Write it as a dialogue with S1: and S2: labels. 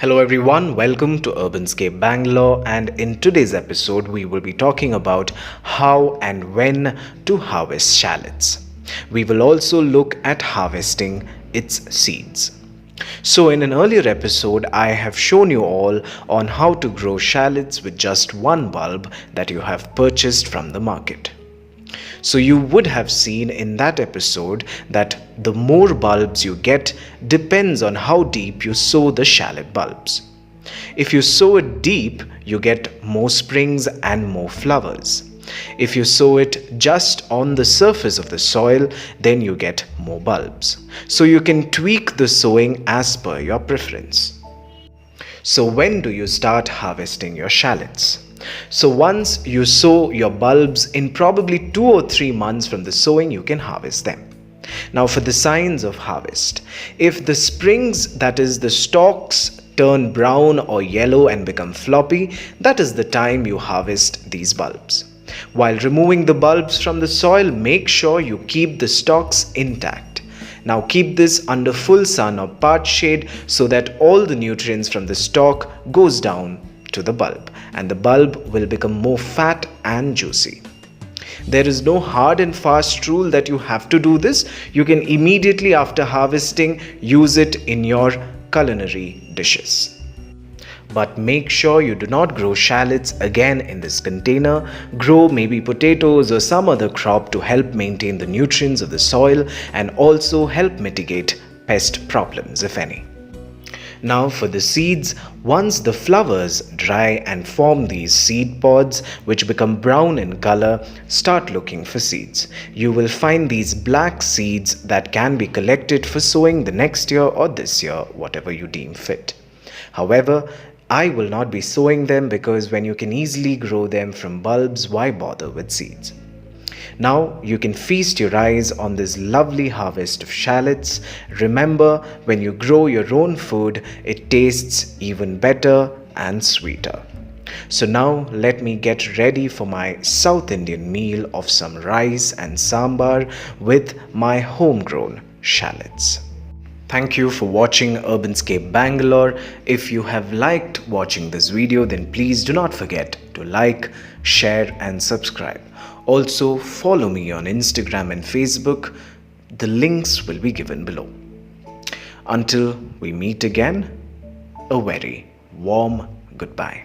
S1: Hello everyone, welcome to Urbanscape Bangalore, and in today's episode we will be talking about how and when to harvest shallots. We will also look at harvesting its seeds. So in an earlier episode I have shown you all on how to grow shallots with just one bulb that you have purchased from the market. So you would have seen in that episode that the more bulbs you get depends on how deep you sow the shallot bulbs. If you sow it deep, you get more springs and more flowers. If you sow it just on the surface of the soil, then you get more bulbs. So you can tweak the sowing as per your preference. So when do you start harvesting your shallots? So once you sow your bulbs, in probably 2 or 3 months from the sowing, you can harvest them. Now for the signs of harvest, if the springs, that is the stalks, turn brown or yellow and become floppy, that is the time you harvest these bulbs. While removing the bulbs from the soil, make sure you keep the stalks intact. Now keep this under full sun or part shade so that all the nutrients from the stalk goes down to the bulb and the bulb will become more fat and juicy. There is no hard and fast rule that you have to do this. You can immediately after harvesting use it in your culinary dishes. But make sure you do not grow shallots again in this container. Grow maybe potatoes or some other crop to help maintain the nutrients of the soil and also help mitigate pest problems, if any. Now for the seeds, once the flowers dry and form these seed pods which become brown in color, start looking for seeds. You will find these black seeds that can be collected for sowing the next year or this year, whatever you deem fit. However, I will not be sowing them because when you can easily grow them from bulbs, why bother with seeds? Now you can feast your eyes on this lovely harvest of shallots. Remember, when you grow your own food, it tastes even better and sweeter. So now let me get ready for my South Indian meal of some rice and sambar with my homegrown shallots. Thank you for watching Urbanscape Bangalore. If you have liked watching this video, then please do not forget to like, share and subscribe. Also follow me on Instagram and Facebook. The links will be given below. Until we meet again, a very warm goodbye.